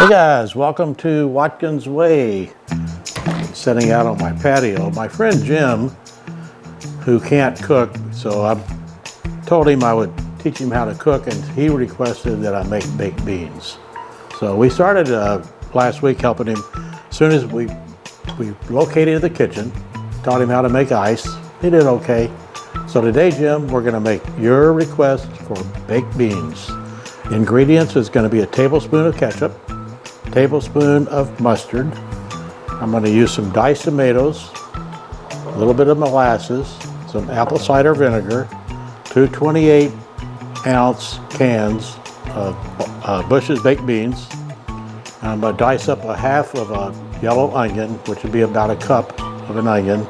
Hey guys, welcome to Watkins Way. Sitting out on my patio. My friend Jim, who can't cook, so I told him I would teach him how to cook, and he requested that I make baked beans. So we started last week helping him. As soon as we located the kitchen, taught him how to make ice. He did okay. So today, Jim, we're gonna make your request for baked beans. Ingredients is gonna be a tablespoon of ketchup, tablespoon of mustard. I'm going to use some diced tomatoes, a little bit of molasses, some apple cider vinegar, two 28-ounce cans of Bush's baked beans. I'm going to dice up a half of a yellow onion, which would be about a cup of an onion.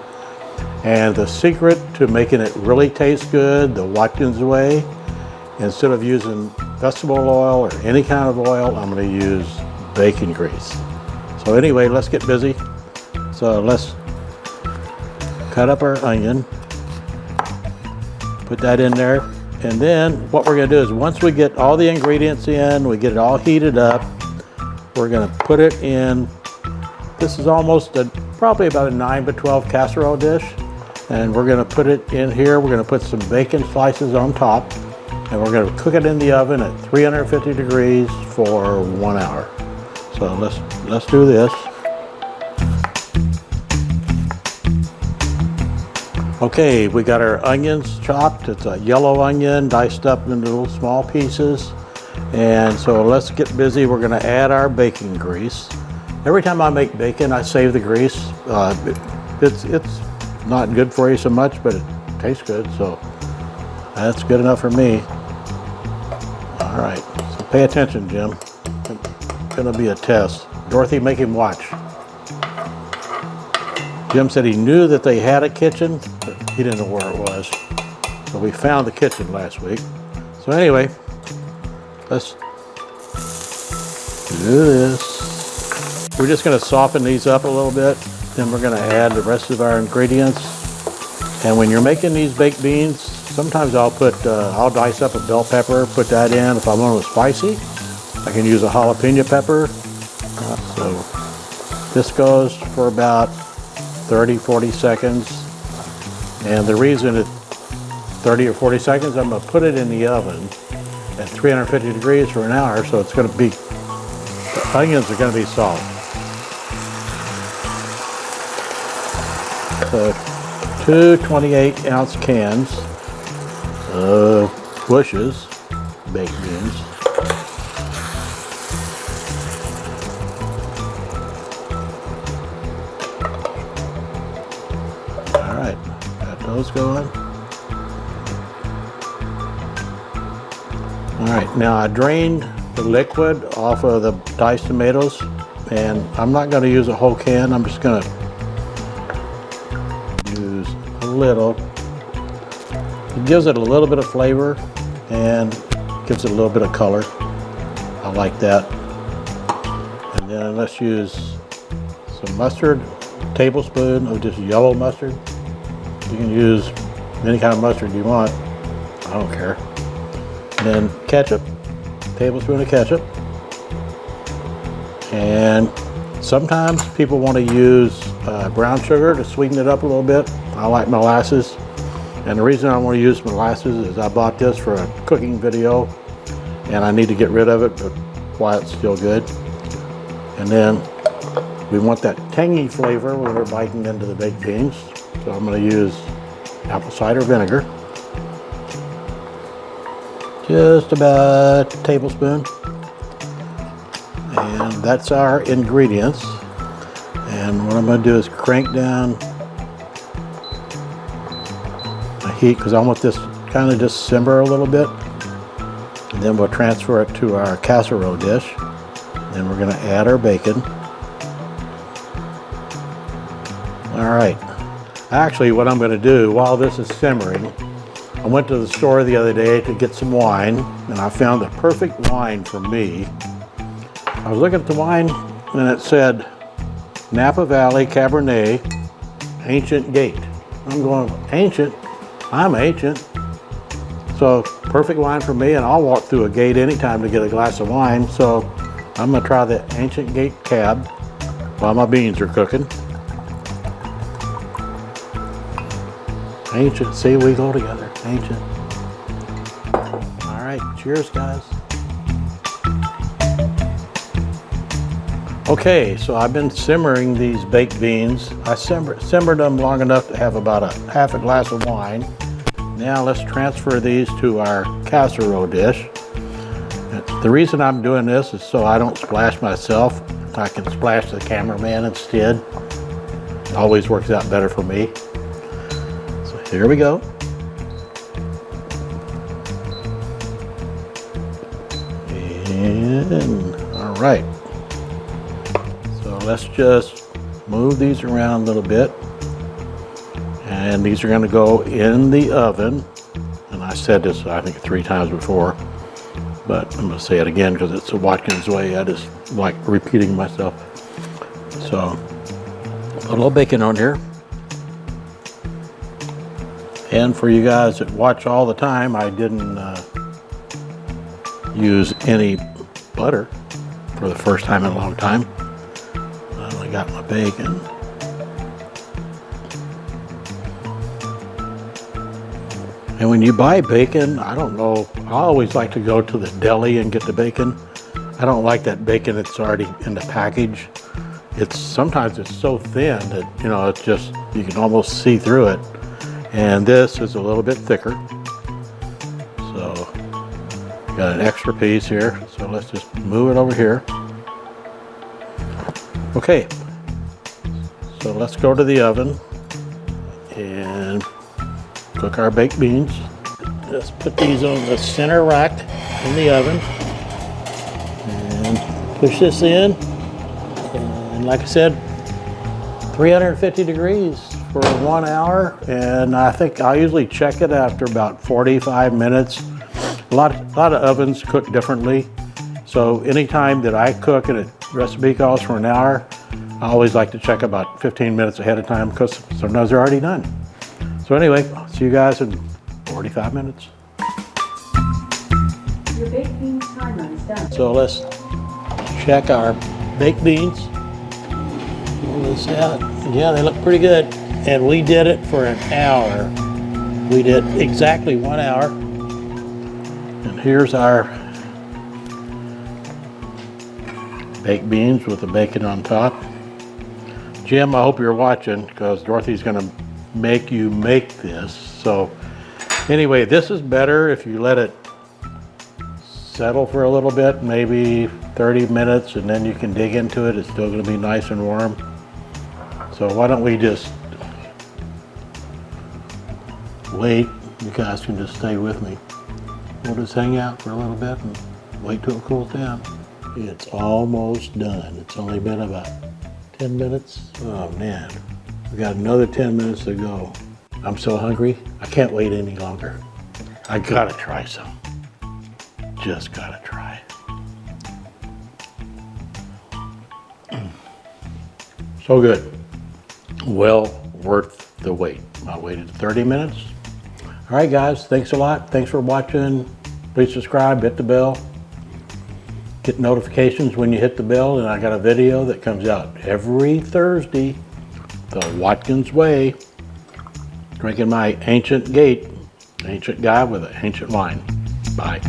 And the secret to making it really taste good, the Watkins way, instead of using vegetable oil or any kind of oil, I'm going to use bacon grease. So anyway, let's get busy. So let's cut up our onion, put that in there, and then what we're gonna do is once we get all the ingredients in, we get it all heated up, we're gonna put it in, this is almost probably about a 9 by 12 casserole dish, and we're gonna put it in here, we're gonna put some bacon slices on top, and we're gonna cook it in the oven at 350 degrees for 1 hour. So let's do this. Okay, we got our onions chopped. It's a yellow onion diced up into little small pieces. And so let's get busy. We're gonna add our bacon grease. Every time I make bacon, I save the grease. It's not good for you so much, but it tastes good, so that's good enough for me. All right, so pay attention, Jim. Gonna be a test. Dorothy, make him watch. Jim said he knew that they had a kitchen, but he didn't know where it was. So we found the kitchen last week. So anyway, let's do this. We're just gonna soften these up a little bit. Then we're gonna add the rest of our ingredients. And when you're making these baked beans, sometimes I'll dice up a bell pepper, put that in if I want it spicy. I can use a jalapeno pepper. So this goes for about 30-40 seconds. And the reason it's 30 or 40 seconds, I'm gonna put it in the oven at 350 degrees for an hour, so it's gonna be, the onions are gonna be soft. So 2 28-ounce cans of Bush's baked beans. Those going. All right, now I drained the liquid off of the diced tomatoes, and I'm not going to use a whole can. I'm just going to use a little. It gives it a little bit of flavor and gives it a little bit of color. I like that. And then let's use some mustard, a tablespoon of just yellow mustard. You can use any kind of mustard you want. I don't care. And then ketchup, tablespoon of ketchup. And sometimes people want to use brown sugar to sweeten it up a little bit. I like molasses. And the reason I want to use molasses is I bought this for a cooking video and I need to get rid of it, but while it's still good. And then we want that tangy flavor when we're biting into the baked beans. So I'm going to use apple cider vinegar, just about a tablespoon, and that's our ingredients. And what I'm going to do is crank down the heat because I want this kind of just simmer a little bit, and then we'll transfer it to our casserole dish. Then we're going to add our bacon. All right. Actually, what I'm going to do while this is simmering, I went to the store the other day to get some wine, and I found the perfect wine for me. I was looking at the wine, and it said Napa Valley Cabernet Ancient Gate. I'm going, ancient? I'm ancient. So perfect wine for me, and I'll walk through a gate anytime to get a glass of wine. So I'm gonna try the Ancient Gate cab while my beans are cooking. Ancient, see, we go together, Ancient. All right, cheers, guys. Okay, so I've been simmering these baked beans. I simmered them long enough to have about a half a glass of wine. Now let's transfer these to our casserole dish. The reason I'm doing this is so I don't splash myself. I can splash the cameraman instead. It always works out better for me. So here we go. And all right. So let's just move these around a little bit. And these are going to go in the oven. And I said this, I think, 3 times before, but I'm going to say it again because it's a Watkins way. I just like repeating myself. So put a little bacon on here. And for you guys that watch all the time, I didn't use any butter for the first time in a long time. I only got my bacon. And when you buy bacon, I don't know, I always like to go to the deli and get the bacon. I don't like that bacon that's already in the package. Sometimes it's so thin that, you know, it's just, you can almost see through it. And this is a little bit thicker. So, got an extra piece here. So let's just move it over here. Okay, so let's go to the oven and cook our baked beans. Just put these on the center rack in the oven and push this in. And like I said, 350 degrees for 1 hour. And I think I usually check it after about 45 minutes. A lot of ovens cook differently. So anytime that I cook and a recipe calls for an hour, I always like to check about 15 minutes ahead of time because sometimes they're already done. So anyway, I'll see you guys in 45 minutes. Your baked beans timer is done. So let's check our baked beans. Pull this out. Yeah, they look pretty good. And we did it for an hour. We did exactly 1 hour. And here's our baked beans with the bacon on top. Jim, I hope you're watching because Dorothy's gonna make you make this. So anyway, this is better if you let it settle for a little bit, maybe 30 minutes, and then you can dig into it. It's still going to be nice and warm. So why don't we just wait? You guys can just stay with me. We'll just hang out for a little bit and wait till it cools down. It's almost done. It's only been about 10 minutes. Oh man. We got another 10 minutes to go. I'm so hungry, I can't wait any longer. I gotta try some. Just gotta try. So good. Well worth the wait. I waited 30 minutes. All right guys, thanks a lot. Thanks for watching. Please subscribe, hit the bell. Get notifications when you hit the bell, and I got a video that comes out every Thursday. The Watkins way, drinking my Ancient Gate, ancient guy with an ancient wine. Bye.